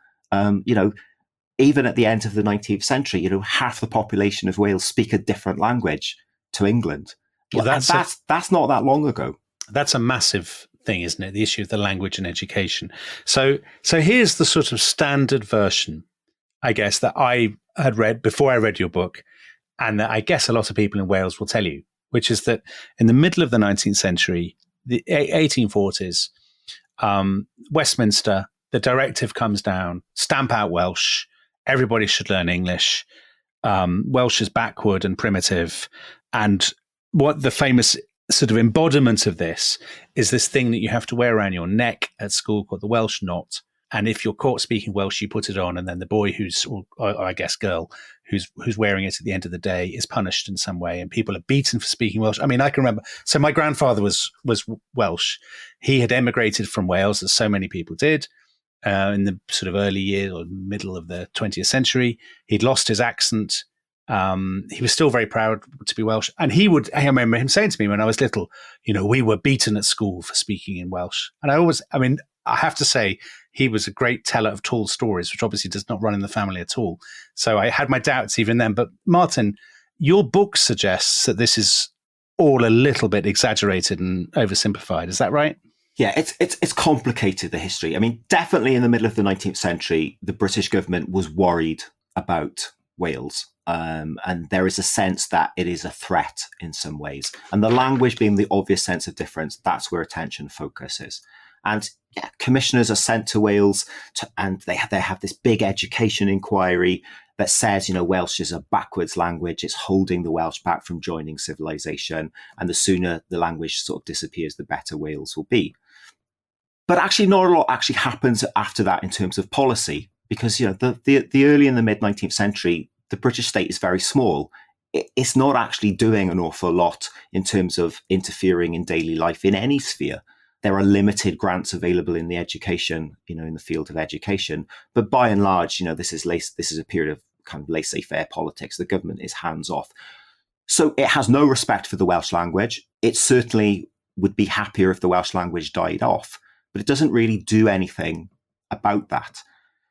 Even at the end of the 19th century, half the population of Wales speak a different language to England. Well, that's not that long ago. That's a massive thing, isn't it? The issue of the language and education. So here's the sort of standard version, I guess, that I had read before I read your book, and that I guess a lot of people in Wales will tell you, which is that in the middle of the 19th century, the 1840s, Westminster, the directive comes down, stamp out Welsh, everybody should learn English, Welsh is backward and primitive, and what the famous sort of embodiment of this is this thing that you have to wear around your neck at school called the Welsh knot. And if you're caught speaking Welsh, you put it on, and then the boy or I guess girl, who's wearing it at the end of the day is punished in some way, and people are beaten for speaking Welsh. I mean, I can remember. So my grandfather was Welsh. He had emigrated from Wales, as so many people did, in the sort of early years or middle of the 20th century. He'd lost his accent. He was still very proud to be Welsh. And I remember him saying to me when I was little, we were beaten at school for speaking in Welsh. And I have to say, he was a great teller of tall stories, which obviously does not run in the family at all. So I had my doubts even then. But Martin, your book suggests that this is all a little bit exaggerated and oversimplified. Is that right? Yeah, it's complicated, the history. I mean, definitely in the middle of the 19th century, the British government was worried about Wales. And there is a sense that it is a threat in some ways. And the language being the obvious sense of difference, that's where attention focuses. And commissioners are sent to Wales and they have this big education inquiry that says, Welsh is a backwards language. It's holding the Welsh back from joining civilization. And the sooner the language sort of disappears, the better Wales will be. But actually, not a lot actually happens after that in terms of policy, because, the early and the mid 19th century, the British state is very small. It's not actually doing an awful lot in terms of interfering in daily life in any sphere. There are limited grants available in the education, in the field of education. But by and large, this is a period of kind of laissez-faire politics. The government is hands off. So it has no respect for the Welsh language. It certainly would be happier if the Welsh language died off, but it doesn't really do anything about that.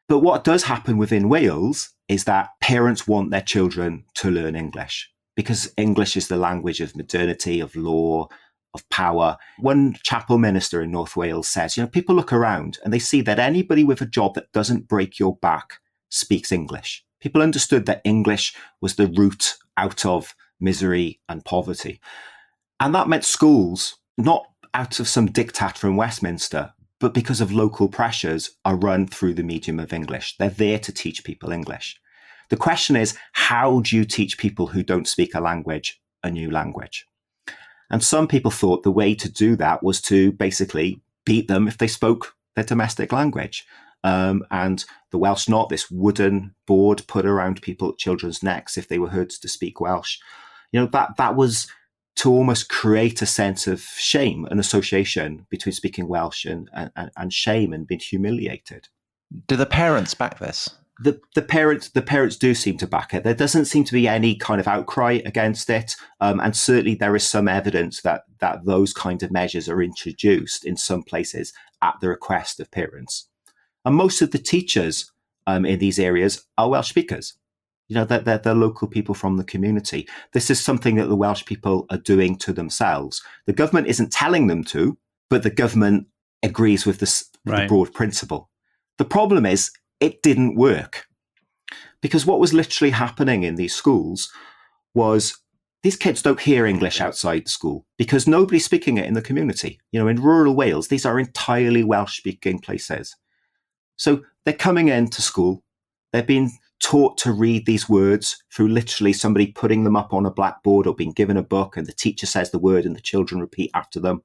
But what does happen within Wales is that parents want their children to learn English, because English is the language of modernity, of law, of power. One chapel minister in North Wales says, people look around and they see that anybody with a job that doesn't break your back speaks English. People understood that English was the route out of misery and poverty. And that meant schools, not out of some diktat from Westminster, but because of local pressures, are run through the medium of English. They're there to teach people English. The question is, how do you teach people who don't speak a language a new language? And some people thought the way to do that was to basically beat them if they spoke their domestic language. And the Welsh knot, this wooden board put around children's necks if they were heard to speak Welsh, that was to almost create a sense of shame, an association between speaking Welsh and shame and being humiliated. Do the parents back this? The parents do seem to back it. There doesn't seem to be any kind of outcry against it, and certainly there is some evidence that those kind of measures are introduced in some places at the request of parents. And most of the teachers in these areas are Welsh speakers. They're local people from the community. This is something that the Welsh people are doing to themselves. The government isn't telling them to, but the government agrees with the broad principle. The problem is, it didn't work, because what was literally happening in these schools was these kids don't hear English outside school because nobody's speaking it in the community. In rural Wales, these are entirely Welsh speaking places. So they're coming into school. They're being taught to read these words through literally somebody putting them up on a blackboard or being given a book, and the teacher says the word and the children repeat after them.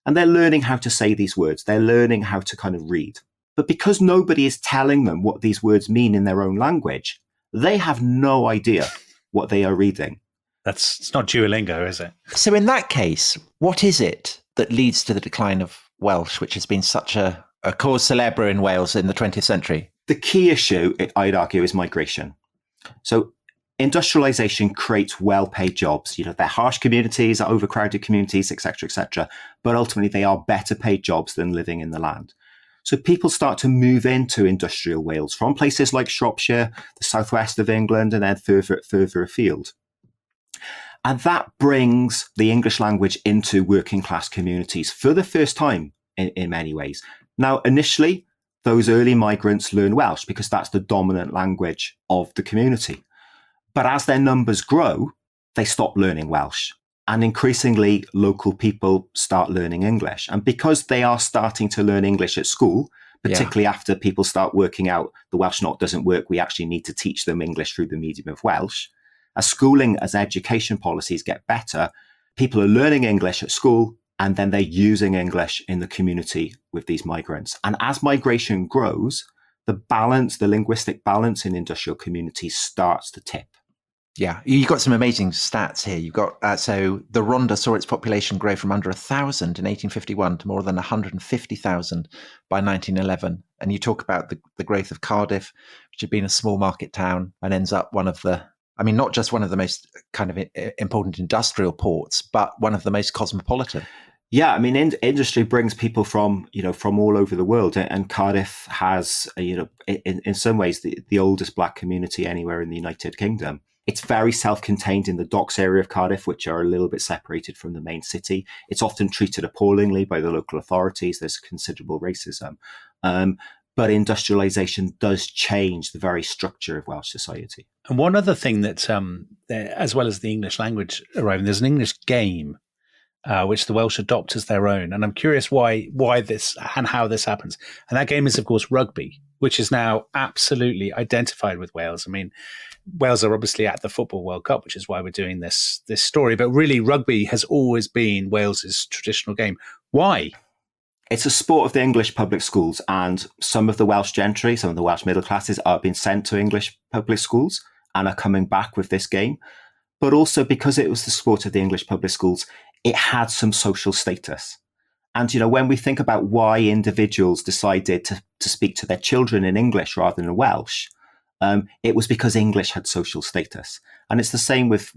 And they're learning how to say these words. They're learning how to kind of read. But because nobody is telling them what these words mean in their own language, they have no idea what they are reading. It's not Duolingo, is it? So in that case, what is it that leads to the decline of Welsh, which has been such a cause célèbre in Wales in the 20th century? The key issue, I'd argue, is migration. So industrialization creates well-paid jobs. They're harsh communities, overcrowded communities, etc., but ultimately they are better paid jobs than living in the land. So people start to move into industrial Wales from places like Shropshire, the southwest of England, and then further afield. And that brings the English language into working class communities for the first time in many ways. Now, initially, those early migrants learn Welsh because that's the dominant language of the community. But as their numbers grow, they stop learning Welsh. And increasingly, local people start learning English. And because they are starting to learn English at school, particularly after people start working out the Welsh not doesn't work, we actually need to teach them English through the medium of Welsh. As schooling, as education policies get better, people are learning English at school, and then they're using English in the community with these migrants. And as migration grows, the linguistic balance in industrial communities starts to tip. Yeah, you've got some amazing stats here. You've got, so the Rhondda saw its population grow from under 1,000 in 1851 to more than 150,000 by 1911. And you talk about the growth of Cardiff, which had been a small market town and ends up not just one of the most kind of important industrial ports, but one of the most cosmopolitan. Yeah, I mean, industry brings people from all over the world, and Cardiff has, in some ways, the oldest Black community anywhere in the United Kingdom. It's very self-contained in the docks area of Cardiff, which are a little bit separated from the main city. It's often treated appallingly by the local authorities. There's considerable racism. But industrialization does change the very structure of Welsh society. And one other thing that, as well as the English language arriving, there's an English game which the Welsh adopt as their own. And I'm curious why this and how this happens. And that game is, of course, rugby, which is now absolutely identified with Wales. I mean, Wales are obviously at the Football World Cup, which is why we're doing this story. But really, rugby has always been Wales's traditional game. Why? It's a sport of the English public schools, and some of the Welsh gentry, some of the Welsh middle classes are being sent to English public schools and are coming back with this game. But also because it was the sport of the English public schools, it had some social status. And, when we think about why individuals decided to speak to their children in English rather than Welsh, it was because English had social status. And it's the same with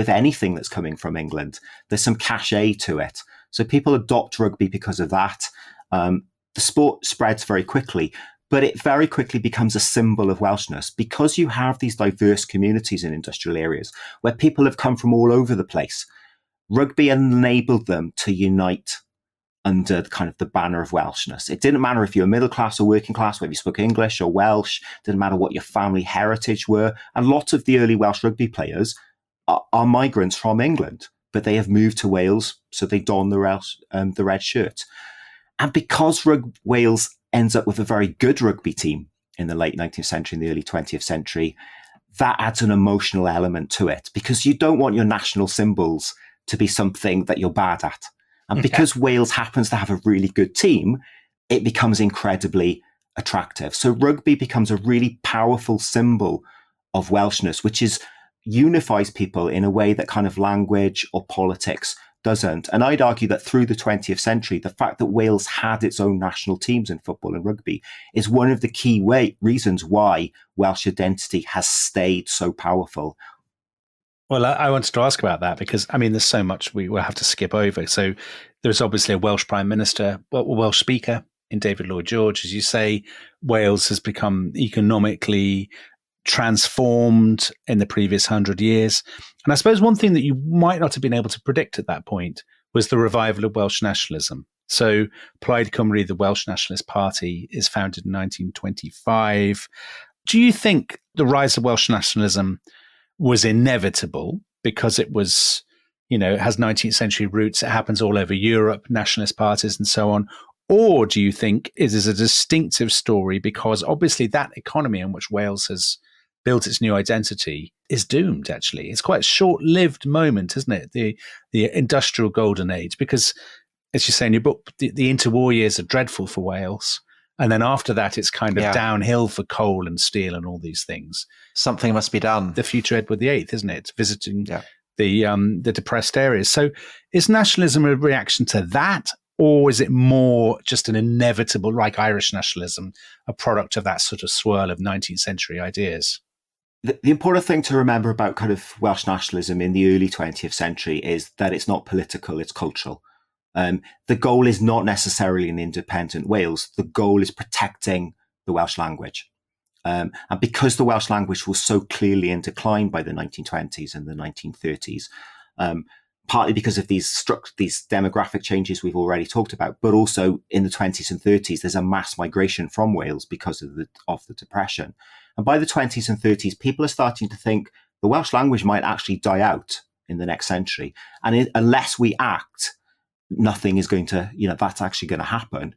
anything that's coming from England. There's some cachet to it. So people adopt rugby because of that. The sport spreads very quickly, but it very quickly becomes a symbol of Welshness because you have these diverse communities in industrial areas where people have come from all over the place. Rugby enabled them to unite under kind of the banner of Welshness. It didn't matter if you were middle class or working class, whether you spoke English or Welsh, didn't matter what your family heritage were. And lots of the early Welsh rugby players are migrants from England, but they have moved to Wales, so they don the red shirt. And because Wales ends up with a very good rugby team in the late 19th century and the early 20th century, that adds an emotional element to it because you don't want your national symbols to be something that you're bad at. And because Wales happens to have a really good team, it becomes incredibly attractive. So rugby becomes a really powerful symbol of Welshness, which unifies people in a way that kind of language or politics doesn't. And I'd argue that through the 20th century, the fact that Wales had its own national teams in football and rugby is one of the key reasons why Welsh identity has stayed so powerful. Well, I wanted to ask about that because, there's so much we will have to skip over. So there's obviously a Welsh Prime Minister, a Welsh Speaker in David Lloyd George. As you say, Wales has become economically transformed in the previous 100 years. And I suppose one thing that you might not have been able to predict at that point was the revival of Welsh nationalism. So Plaid Cymru, the Welsh Nationalist Party, is founded in 1925. Do you think the rise of Welsh nationalism was inevitable because it was, it has 19th century roots, it happens all over Europe, nationalist parties and so on? Or do you think it is a distinctive story because obviously that economy in which Wales has built its new identity is doomed, actually? It's quite a short-lived moment, isn't it? The industrial golden age, because as you say in your book, the interwar years are dreadful for Wales. And then after that, it's kind of downhill for coal and steel and all these things. Something must be done. The future Edward VIII, isn't it? Visiting the depressed areas. So is nationalism a reaction to that? Or is it more just an inevitable, like Irish nationalism, a product of that sort of swirl of 19th century ideas? The important thing to remember about kind of Welsh nationalism in the early 20th century is that it's not political, it's cultural. The goal is not necessarily an independent Wales. The goal is protecting the Welsh language. And because the Welsh language was so clearly in decline by the 1920s and the 1930s, partly because of these demographic changes we've already talked about, but also in the 20s and 30s, there's a mass migration from Wales because of the Depression. And by the 20s and 30s, people are starting to think the Welsh language might actually die out in the next century. And unless we act, nothing is going to, that's actually going to happen.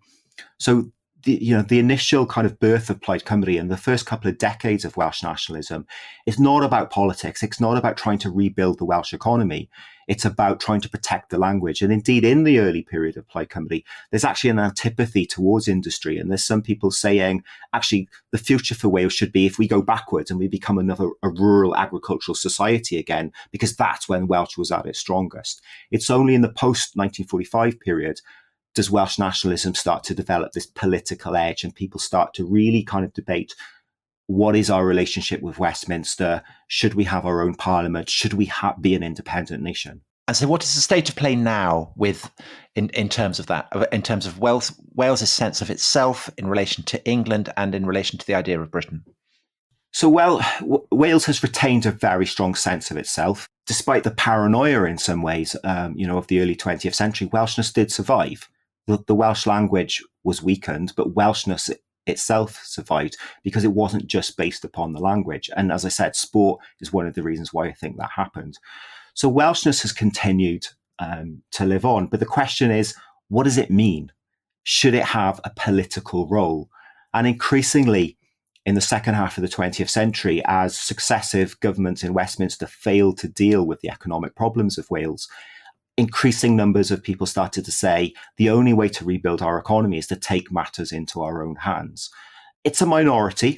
So the initial kind of birth of Plaid Cymru and the first couple of decades of Welsh nationalism is not about politics. It's not about trying to rebuild the Welsh economy. It's about trying to protect the language. And indeed, in the early period of Plaid Cymru, there's actually an antipathy towards industry. And there's some people saying, actually, the future for Wales should be if we go backwards and we become a rural agricultural society again, because that's when Welsh was at its strongest. It's only in the post-1945 period does Welsh nationalism start to develop this political edge, and people start to really kind of debate, what is our relationship with Westminster? Should we have our own parliament? Should we be an independent nation? And so what is the state of play now in terms of that, in terms of Wales's sense of itself in relation to England and in relation to the idea of Britain? So, Wales has retained a very strong sense of itself. Despite the paranoia in some ways, of the early 20th century, Welshness did survive. The Welsh language was weakened, but Welshness itself survived because it wasn't just based upon the language. And as I said, sport is one of the reasons why I think that happened. So Welshness has continued to live on. But the question is, what does it mean? Should it have a political role? And increasingly, in the second half of the 20th century, as successive governments in Westminster failed to deal with the economic problems of Wales, increasing numbers of people started to say the only way to rebuild our economy is to take matters into our own hands. It's a minority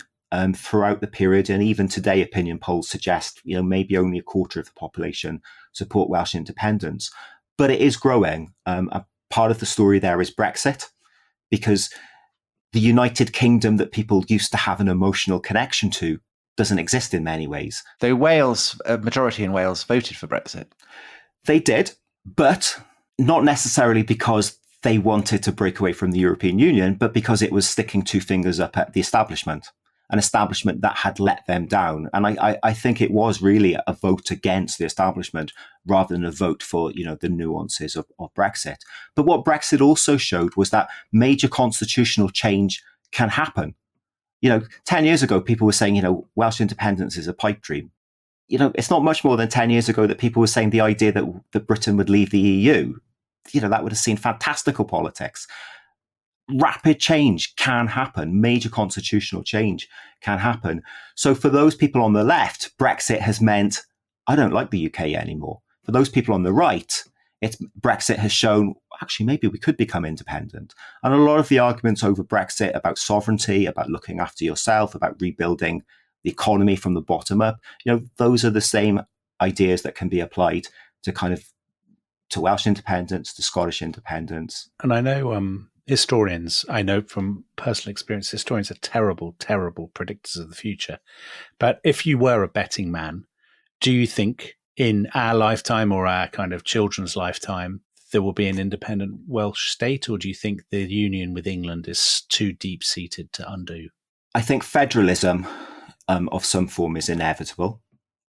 throughout the period, and even today opinion polls suggest maybe only a quarter of the population support Welsh independence, but it is growing. A part of the story there is Brexit, because the United Kingdom that people used to have an emotional connection to doesn't exist in many ways. Though a majority in Wales voted for Brexit. They did, but not necessarily because they wanted to break away from the European Union, but because it was sticking two fingers up at the establishment, an establishment that had let them down. And I think it was really a vote against the establishment rather than a vote for, the nuances of Brexit. But what Brexit also showed was that major constitutional change can happen. 10 years ago, people were saying, Welsh independence is a pipe dream. It's not much more than 10 years ago that people were saying the idea that Britain would leave the EU. That would have seen fantastical politics. Rapid change can happen. Major constitutional change can happen. So for those people on the left, Brexit has meant, I don't like the UK anymore. For those people on the right, Brexit has shown, actually, maybe we could become independent. And a lot of the arguments over Brexit about sovereignty, about looking after yourself, about rebuilding the economy from the bottom up, those are the same ideas that can be applied to Welsh independence, to Scottish independence. And I know historians, I know from personal experience, historians are terrible, terrible predictors of the future. But if you were a betting man, do you think in our lifetime or our kind of children's lifetime, there will be an independent Welsh state? Or do you think the union with England is too deep-seated to undo? I think federalism of some form is inevitable.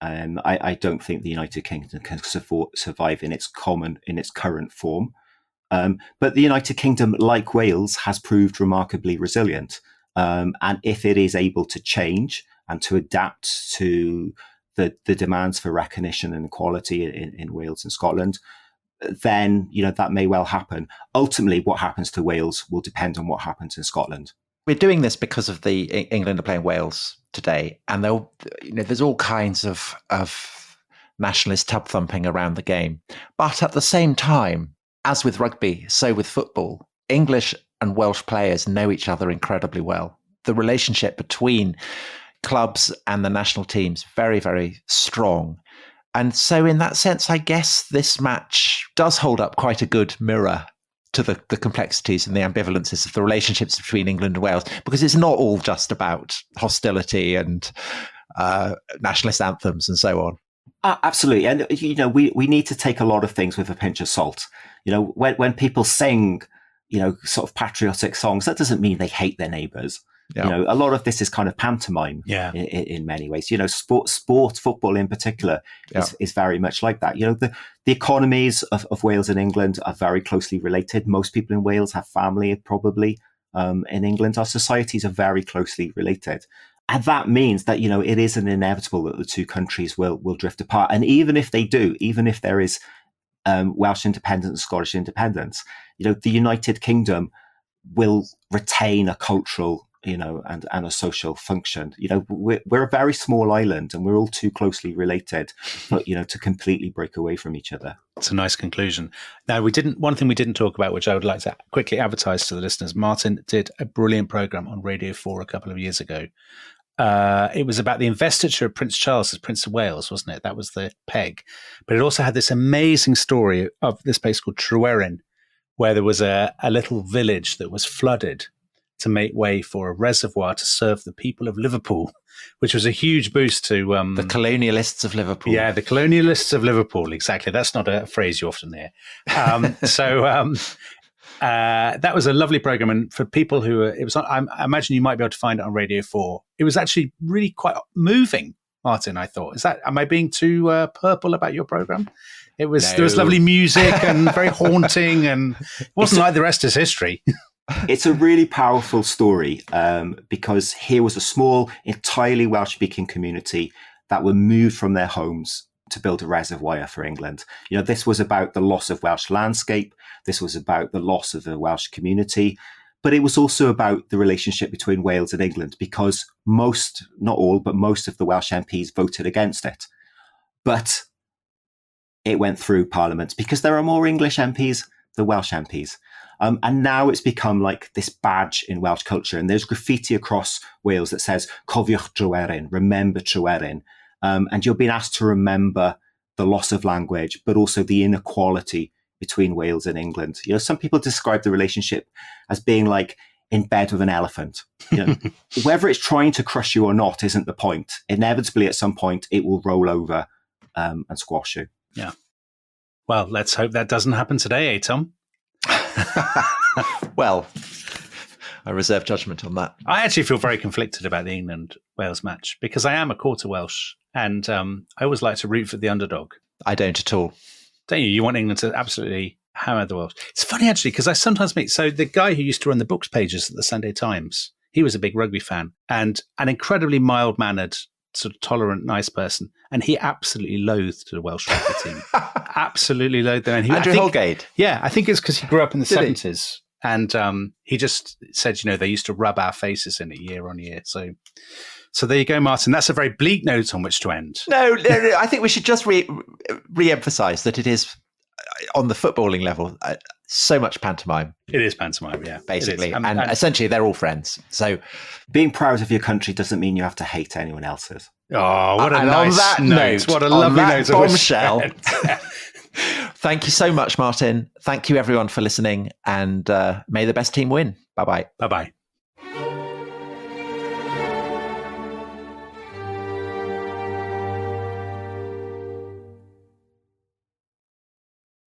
I don't think the United Kingdom can survive in its current form. But the United Kingdom, like Wales, has proved remarkably resilient. And if it is able to change and to adapt to the demands for recognition and equality in Wales and Scotland, then that may well happen. Ultimately, what happens to Wales will depend on what happens in Scotland. We're doing this because of the England are playing Wales today, and there's all kinds of nationalist tub thumping around the game. But at the same time, as with rugby, so with football, English and Welsh players know each other incredibly well. The relationship between clubs and the national teams very, very strong. And so in that sense, I guess this match does hold up quite a good mirror to the complexities and the ambivalences of the relationships between England and Wales, because it's not all just about hostility and nationalist anthems and so on. Absolutely. And, we need to take a lot of things with a pinch of salt. When people sing, sort of patriotic songs, that doesn't mean they hate their neighbours. Yeah. You know, a lot of this is kind of pantomime in many ways. You know, sport, football in particular is very much like that. You know, the economies of Wales and England are very closely related. Most people in Wales have family probably. In England, our societies are very closely related. And that means that, you know, it isn't inevitable that the two countries will drift apart. And even if they do, even if there is Welsh independence and Scottish independence, you know, the United Kingdom will retain a cultural, you know, and a social function. You know, we're a very small island and we're all too closely related, but, you know, to completely break away from each other. It's a nice conclusion. Now, one thing we didn't talk about, which I would like to quickly advertise to the listeners, Martin did a brilliant program on Radio 4 a couple of years ago. It was about the investiture of Prince Charles as Prince of Wales, wasn't it? That was the peg. But it also had this amazing story of this place called Tryweryn, where there was a little village that was flooded to make way for a reservoir to serve the people of Liverpool, which was a huge boost to... the colonialists of Liverpool. Yeah, the colonialists of Liverpool, exactly. That's not a phrase you often hear. That was a lovely program. And for people who I imagine you might be able to find it on Radio 4. It was actually really quite moving, Martin, I thought. Am I being too purple about your program? There was lovely music and very haunting, and it wasn't like the rest is history. It's a really powerful story because here was a small, entirely Welsh-speaking community that were moved from their homes to build a reservoir for England. You know, this was about the loss of Welsh landscape. This was about the loss of the Welsh community. But it was also about the relationship between Wales and England because most, not all, but most of the Welsh MPs voted against it. But it went through Parliament because there are more English MPs than Welsh MPs. And now it's become like this badge in Welsh culture. And there's graffiti across Wales that says, Cofiwch Tryweryn, remember Tryweryn. And you're being asked to remember the loss of language, but also the inequality between Wales and England. You know, some people describe the relationship as being like in bed with an elephant. You know, whether it's trying to crush you or not isn't the point. Inevitably, at some point, it will roll over and squash you. Yeah. Well, let's hope that doesn't happen today, Tom? Well, I reserve judgment on that. I actually feel very conflicted about the England-Wales match because I am a quarter Welsh and I always like to root for the underdog. I don't at all. Don't you? You want England to absolutely hammer the Welsh. It's funny, actually, because I sometimes meet... So the guy who used to run the books pages at the Sunday Times, he was a big rugby fan and an incredibly mild-mannered, sort of tolerant, nice person. And he absolutely loathed the Welsh rugby team. Absolutely loathed them. Andrew Holgate? Yeah, I think it's because he grew up in the 70s. And he just said, you know, they used to rub our faces in it year on year. So there you go, Martin. That's a very bleak note on which to end. No, I think we should just re-emphasise that it is, on the footballing level, so much pantomime. It is pantomime, yeah. Basically. And essentially, they're all friends. So being proud of your country doesn't mean you have to hate anyone else's. Oh, what a and nice on that note. What a lovely note. Bombshell. Thank you so much, Martin. Thank you, everyone, for listening. And may the best team win. Bye-bye. Bye-bye.